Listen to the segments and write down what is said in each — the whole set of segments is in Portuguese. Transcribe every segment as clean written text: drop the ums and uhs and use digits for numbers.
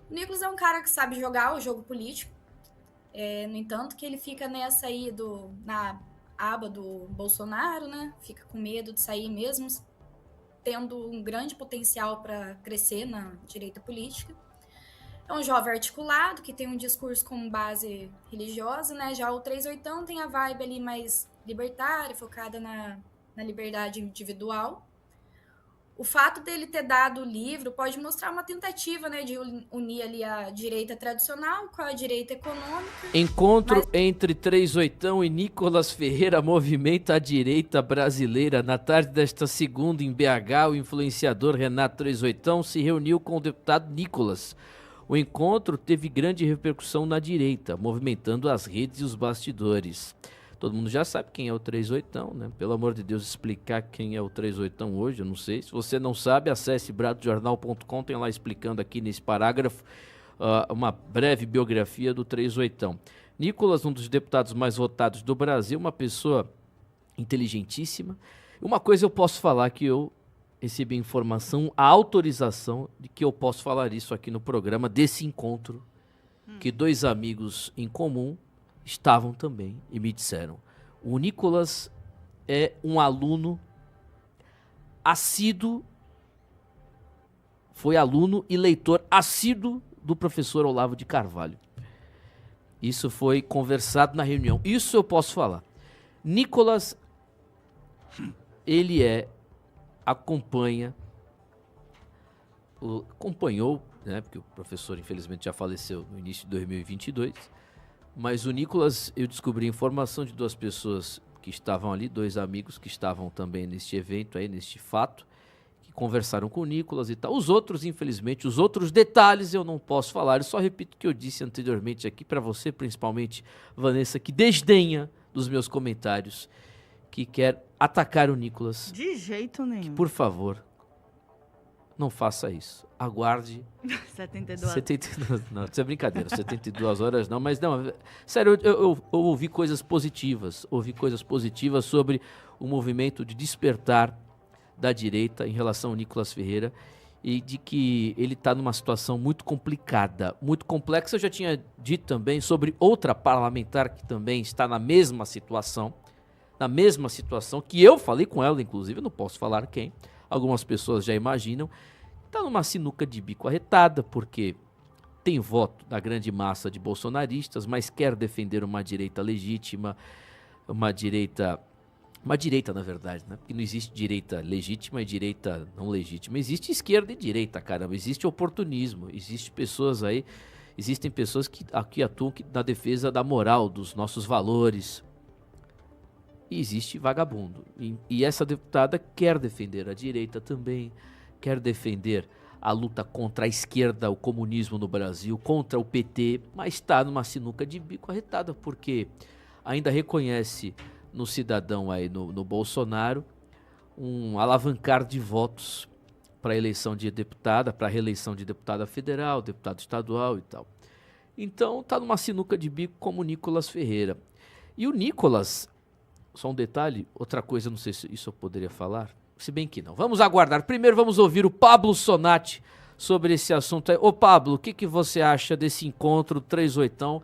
O Nicolas é um cara que sabe jogar o jogo político, no entanto, que ele fica nessa aí na aba do Bolsonaro, né? Fica com medo de sair mesmo, tendo um grande potencial para crescer na direita política. É um jovem articulado, que tem um discurso com base religiosa, né? Já o 38 tem a vibe ali mais libertária, focada na liberdade individual. O fato dele ter dado o livro pode mostrar uma tentativa, né, de unir ali a direita tradicional com a direita econômica, mas Encontro entre 38 e Nicolas Ferreira movimenta a direita brasileira. Na tarde desta segunda, em BH, o influenciador Renato 38 se reuniu com o deputado Nicolas. O encontro teve grande repercussão na direita, movimentando as redes e os bastidores. Todo mundo já sabe quem é o 38, né? Pelo amor de Deus, explicar quem é o 38 hoje, eu não sei. Se você não sabe, acesse bradojornal.com, tem lá explicando aqui nesse parágrafo uma breve biografia do 38. Nicolas, um dos deputados mais votados do Brasil, uma pessoa inteligentíssima. Uma coisa eu posso falar que eu recebi a informação, a autorização de que eu posso falar isso aqui no programa, desse encontro, que dois amigos em comum estavam também e me disseram: o Nicolas é um aluno assíduo, foi aluno e leitor assíduo do professor Olavo de Carvalho. Isso foi conversado na reunião. Isso eu posso falar. Nicolas, ele acompanhou, né, porque o professor infelizmente já faleceu no início de 2022, mas o Nicolas, eu descobri informação de duas pessoas que estavam ali, dois amigos que estavam também neste evento aí, neste fato, que conversaram com o Nicolas e tal. Os outros, infelizmente, os outros detalhes eu não posso falar. Eu só repito o que eu disse anteriormente aqui para você, principalmente, Vanessa, que desdenha dos meus comentários, que quer atacar o Nicolas. De jeito nenhum. Por favor, não faça isso. Aguarde 72. Não, isso é brincadeira, 72 horas não, mas não, sério, eu ouvi coisas positivas, sobre o movimento de despertar da direita em relação ao Nicolas Ferreira e de que ele está numa situação muito complicada, muito complexa. Eu já tinha dito também sobre outra parlamentar que também está na mesma situação que eu falei com ela, inclusive, eu não posso falar quem, algumas pessoas já imaginam. Está numa sinuca de bico arretada, porque tem voto da grande massa de bolsonaristas, mas quer defender uma direita legítima, uma direita na verdade, né? Porque não existe direita legítima e direita não legítima. Existe esquerda e direita, caramba. Existe oportunismo, existem pessoas que atuam na defesa da moral, dos nossos valores. E existe vagabundo. E essa deputada quer defender a direita também, quer defender a luta contra a esquerda, o comunismo no Brasil, contra o PT, mas está numa sinuca de bico arretada, porque ainda reconhece no cidadão aí, no Bolsonaro, um alavancar de votos para a eleição de deputada, para a reeleição de deputada federal, deputado estadual e tal. Então está numa sinuca de bico como o Nicolas Ferreira. E o Nicolas, só um detalhe, outra coisa, não sei se isso eu poderia falar, se bem que não. Vamos aguardar. Primeiro vamos ouvir o Pablo Sonati sobre esse assunto aí. Ô Pablo, o que você acha desse encontro 38?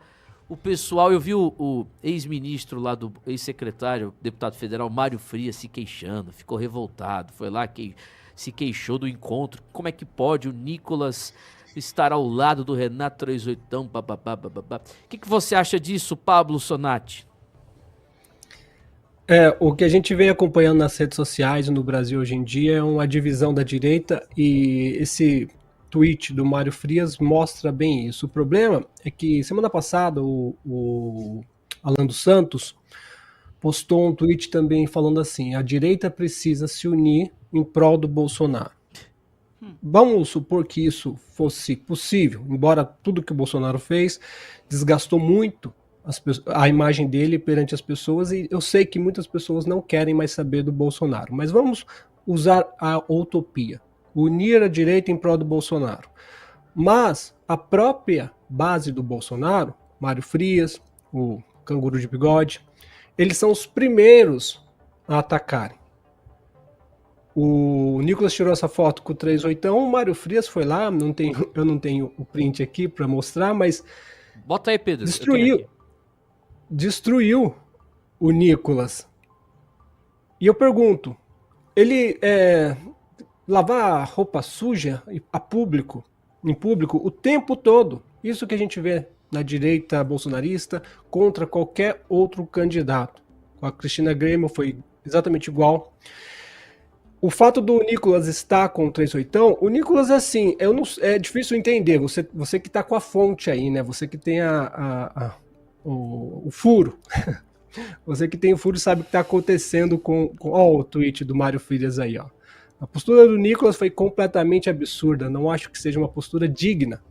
O pessoal, eu vi o ex-ministro lá, do ex-secretário, deputado federal Mário Frias se queixando, ficou revoltado, foi lá que se queixou do encontro. Como é que pode o Nicolas estar ao lado do Renato 38? O que você acha disso, Pablo Sonati? O que a gente vem acompanhando nas redes sociais no Brasil hoje em dia é uma divisão da direita, e esse tweet do Mário Frias mostra bem isso. O problema é que semana passada o Alan dos Santos postou um tweet também falando assim: a direita precisa se unir em prol do Bolsonaro. Vamos supor que isso fosse possível, embora tudo que o Bolsonaro fez desgastou muito a imagem dele perante as pessoas, e eu sei que muitas pessoas não querem mais saber do Bolsonaro, mas vamos usar a utopia, unir a direita em prol do Bolsonaro. Mas a própria base do Bolsonaro, Mário Frias, o canguru de bigode, eles são os primeiros a atacarem. O Nicolas tirou essa foto com o 38, o Mário Frias foi lá, eu não tenho o print aqui para mostrar, mas bota aí, Pedro. Destruiu o Nicolas. E eu pergunto, ele lavar roupa suja em público, o tempo todo, isso que a gente vê na direita bolsonarista contra qualquer outro candidato. Com a Cristina Grêmio foi exatamente igual. O fato do Nicolas estar com o 38, o Nicolas, assim, é difícil entender, você que está com a fonte aí, né? Você que tem o furo. Você que tem o furo sabe o que está acontecendo com o tweet do Mário Frias aí, ó. A postura do Nicolas foi completamente absurda. Não acho que seja uma postura digna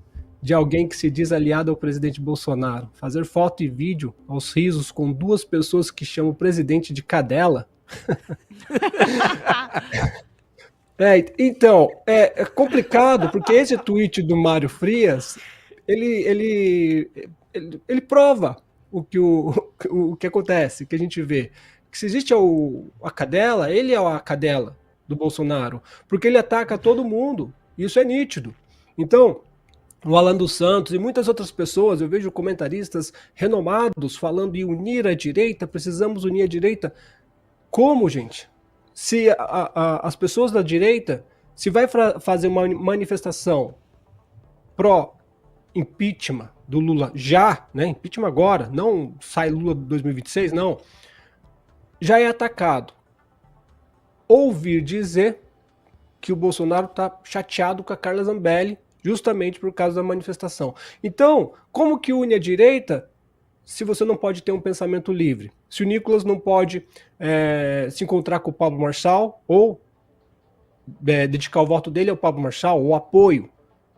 de alguém que se diz aliado ao presidente Bolsonaro. Fazer foto e vídeo aos risos com duas pessoas que chamam o presidente de cadela. Então, é complicado, porque esse tweet do Mário Frias, ele prova o que acontece, que a gente vê. Que se existe a cadela, ele é a cadela do Bolsonaro, porque ele ataca todo mundo, isso é nítido. Então, o Alan dos Santos e muitas outras pessoas, eu vejo comentaristas renomados falando em unir a direita, precisamos unir a direita. Como, gente? Se as pessoas da direita, se vai fazer uma manifestação pró-impeachment do Lula já, né? Impeachment agora, não sai Lula de 2026, não. Já é atacado. Ouvir dizer que o Bolsonaro está chateado com a Carla Zambelli justamente por causa da manifestação. Então, como que une a direita se você não pode ter um pensamento livre? Se o Nicolas não pode se encontrar com o Pablo Marçal ou dedicar o voto dele ao Pablo Marçal, ou apoio.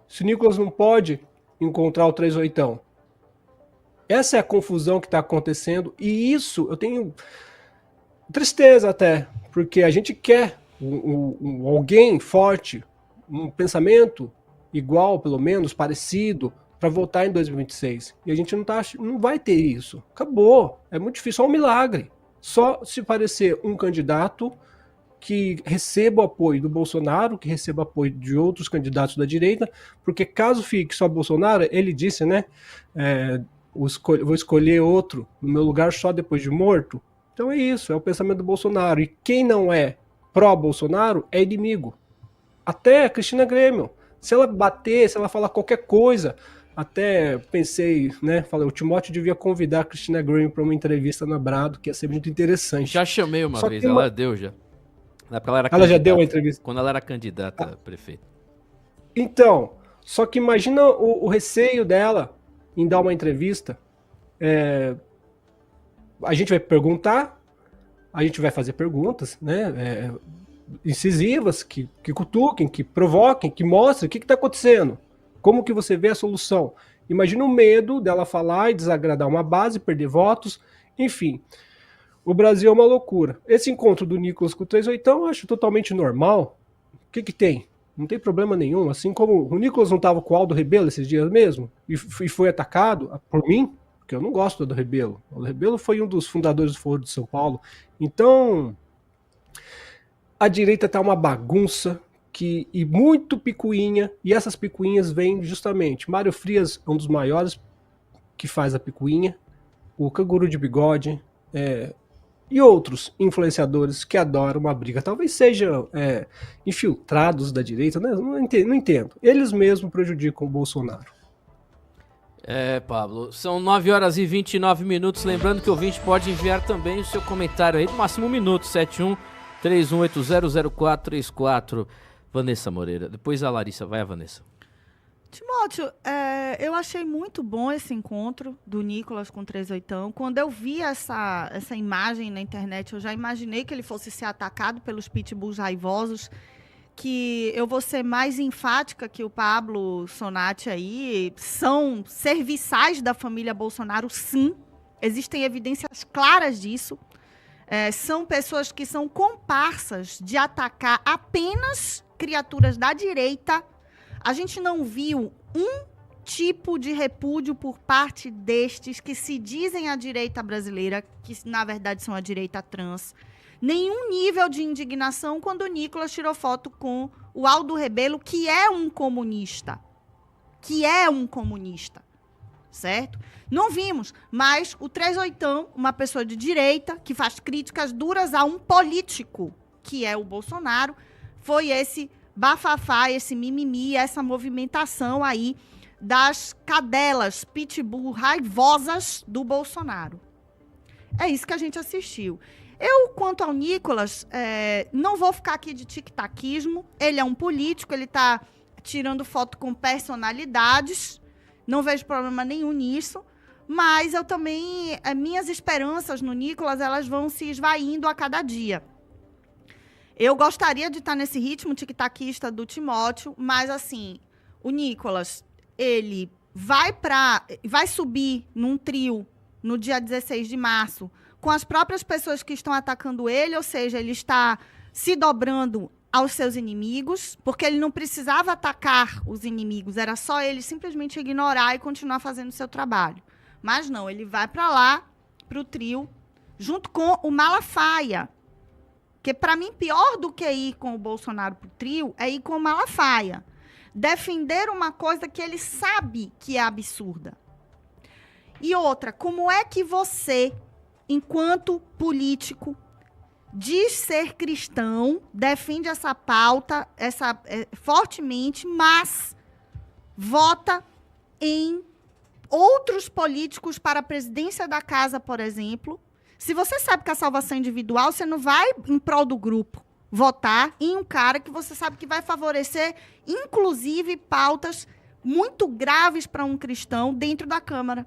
Se o Nicolas não pode encontrar o 38. Essa é a confusão que está acontecendo e isso eu tenho tristeza até, porque a gente quer alguém forte, um pensamento igual, pelo menos, parecido, para votar em 2026. E a gente não vai ter isso. Acabou. É muito difícil. Só um milagre. Só se parecer um candidato que receba o apoio do Bolsonaro, que receba apoio de outros candidatos da direita, porque caso fique só Bolsonaro, ele disse, né? Vou escolher outro no meu lugar só depois de morto. Então é isso, é o pensamento do Bolsonaro. E quem não é pró-Bolsonaro é inimigo. Até a Cristina Grêmio. Se ela bater, se ela falar qualquer coisa, até pensei, né? Falei, o Timóteo devia convidar a Cristina Grêmio para uma entrevista na Brado, que ia ser muito interessante. Já chamei uma vez, ela deu já. Ela já deu uma entrevista? Quando ela era candidata a prefeita. Então, só que imagina o receio dela em dar uma entrevista. A gente vai perguntar, a gente vai fazer perguntas, né? Incisivas, que cutuquem, que provoquem, que mostrem o que está acontecendo. Como que você vê a solução? Imagina o medo dela falar e desagradar uma base, perder votos, enfim. O Brasil é uma loucura. Esse encontro do Nicolas com o 38 eu acho totalmente normal. O que tem? Não tem problema nenhum. Assim como o Nicolas não estava com o Aldo Rebelo esses dias mesmo, e foi atacado por mim, porque eu não gosto do Rebelo. O Rebelo foi um dos fundadores do Foro de São Paulo. Então, a direita está uma bagunça e muito picuinha, e essas picuinhas vêm justamente. Mário Frias é um dos maiores que faz a picuinha, o Canguru de Bigode, e outros influenciadores que adoram uma briga. Talvez sejam infiltrados da direita, né? Não entendo. Eles mesmos prejudicam o Bolsonaro. Pablo, são 9h29. Lembrando que o ouvinte pode enviar também o seu comentário aí, no máximo 1 minuto, 71-3180-0434. Vanessa Moreira. Depois a Larissa. Vai, a Vanessa. Timóteo, eu achei muito bom esse encontro do Nicolas com o 38. Quando eu vi essa imagem na internet, eu já imaginei que ele fosse ser atacado pelos pitbulls raivosos, que eu vou ser mais enfática que o Pablo Sonati aí, são serviçais da família Bolsonaro, sim. Existem evidências claras disso. São pessoas que são comparsas de atacar apenas criaturas da direita. A gente não viu um tipo de repúdio por parte destes que se dizem a direita brasileira, que na verdade são a direita trans, nenhum nível de indignação quando o Nicolas tirou foto com o Aldo Rebelo, que é um comunista. Certo? Não vimos, mas o 38ão, uma pessoa de direita, que faz críticas duras a um político, que é o Bolsonaro, foi esse bafafá, esse mimimi, essa movimentação aí das cadelas pitbull raivosas do Bolsonaro. É isso que a gente assistiu. Eu, quanto ao Nicolas, não vou ficar aqui de tic-taquismo. Ele é um político, ele está tirando foto com personalidades. Não vejo problema nenhum nisso. Mas eu também... minhas esperanças no Nicolas, elas vão se esvaindo a cada dia. Eu gostaria de estar nesse ritmo tic-taquista do Timóteo, mas, assim, o Nicolas, ele vai subir num trio no dia 16 de março, com as próprias pessoas que estão atacando ele, ou seja, ele está se dobrando aos seus inimigos, porque ele não precisava atacar os inimigos, era só ele simplesmente ignorar e continuar fazendo o seu trabalho. Mas não, ele vai para lá, para o trio, junto com o Malafaia, que para mim, pior do que ir com o Bolsonaro para o trio, é ir com o Malafaia. Defender uma coisa que ele sabe que é absurda. E outra, como é que você, enquanto político, diz ser cristão, defende essa pauta fortemente, mas vota em outros políticos para a presidência da casa, por exemplo? Se você sabe que a salvação é individual, você não vai, em prol do grupo, votar em um cara que você sabe que vai favorecer, inclusive, pautas muito graves para um cristão dentro da Câmara,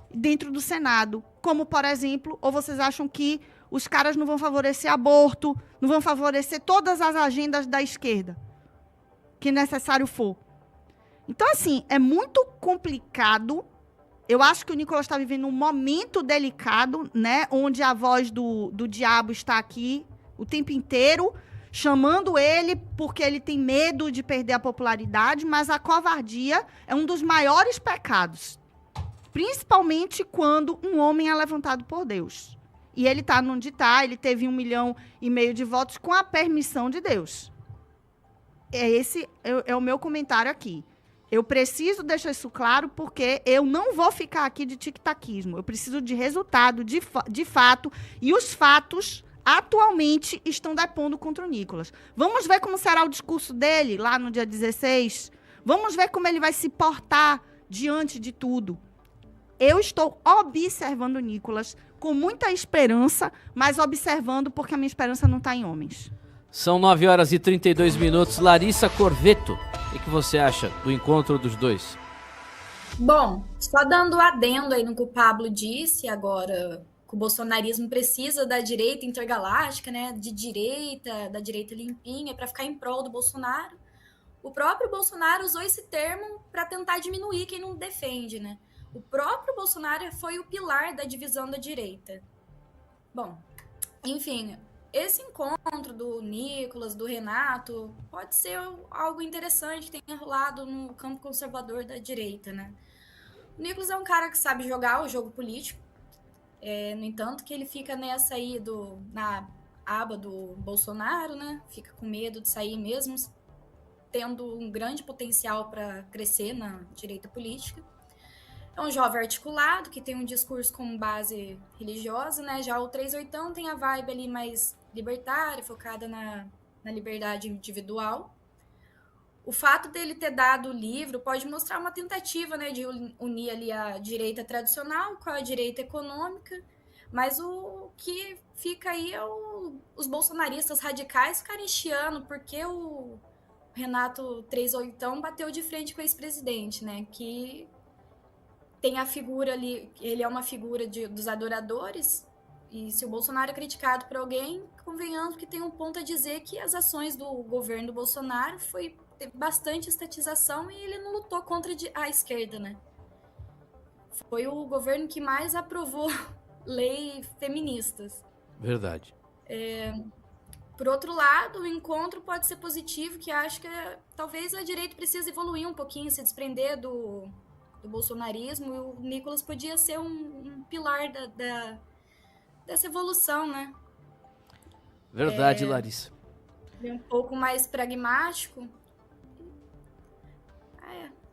dentro do Senado. Como, por exemplo, ou vocês acham que os caras não vão favorecer aborto, não vão favorecer todas as agendas da esquerda, que necessário for. Então, assim, é muito complicado. Eu acho que o Nicolas está vivendo um momento delicado, né, onde a voz do diabo está aqui o tempo inteiro, chamando ele porque ele tem medo de perder a popularidade, mas a covardia é um dos maiores pecados, principalmente quando um homem é levantado por Deus. E ele está onde está, ele teve 1,5 milhão de votos com a permissão de Deus. Esse é o meu comentário aqui. Eu preciso deixar isso claro, porque eu não vou ficar aqui de tic-taquismo. Eu preciso de resultado, de fato, e os fatos atualmente estão depondo contra o Nicolas. Vamos ver como será o discurso dele lá no dia 16. Vamos ver como ele vai se portar diante de tudo. Eu estou observando o Nicolas com muita esperança, mas observando porque a minha esperança não está em homens. São 9h32. Larissa Corvetto, o que você acha do encontro dos dois? Bom, só dando adendo aí no que o Pablo disse agora, que o bolsonarismo precisa da direita intergaláctica, né, da direita limpinha, para ficar em prol do Bolsonaro. O próprio Bolsonaro usou esse termo para tentar diminuir quem não defende, né? O próprio Bolsonaro foi o pilar da divisão da direita. Bom, enfim, esse encontro do Nicolas, do Renato, pode ser algo interessante que tenha rolado no campo conservador da direita, né? O Nicolas é um cara que sabe jogar o jogo político, no entanto que ele fica nessa aí na aba do Bolsonaro, né? Fica com medo de sair mesmo, tendo um grande potencial para crescer na direita política. É um jovem articulado, que tem um discurso com base religiosa, né? Já o 38ão tem a vibe ali mais libertária, focada na liberdade individual. O fato dele ter dado o livro pode mostrar uma tentativa, né, de unir ali a direita tradicional com a direita econômica, mas o que fica aí é os bolsonaristas radicais ficarem chiando porque o Renato 38ão bateu de frente com o ex-presidente, né, que tem a figura ali, ele é uma figura dos adoradores, e se o Bolsonaro é criticado por alguém, convenhamos que tem um ponto a dizer que as ações do governo do Bolsonaro teve bastante estatização e ele não lutou contra a esquerda, né? Foi o governo que mais aprovou leis feministas. Verdade. Por outro lado, o encontro pode ser positivo, que acho que talvez a direita precise evoluir um pouquinho, se desprender do bolsonarismo, e o Nicolas podia ser um pilar dessa evolução, né? Verdade, Larissa. Um pouco mais pragmático.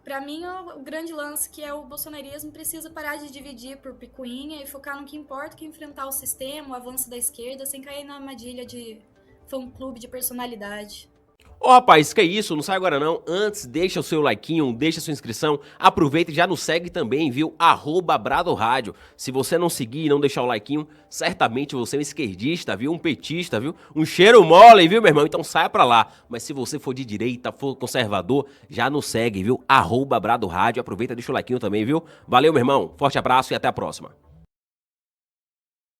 Para mim, o grande lance que é o bolsonarismo precisa parar de dividir por picuinha e focar no que importa, que é enfrentar o sistema, o avanço da esquerda, sem cair na armadilha de fã-clube de personalidade. Ô rapaz, que isso, não sai agora não. Antes, deixa o seu likeinho, deixa a sua inscrição. Aproveita e já nos segue também, viu? @BradoRádio. Se você não seguir e não deixar o likeinho, certamente você é um esquerdista, viu? Um petista, viu? Um cheiro mole, viu, meu irmão? Então saia pra lá. Mas se você for de direita, for conservador, já nos segue, viu? @BradoRádio. Aproveita e deixa o likeinho também, viu? Valeu, meu irmão. Forte abraço e até a próxima.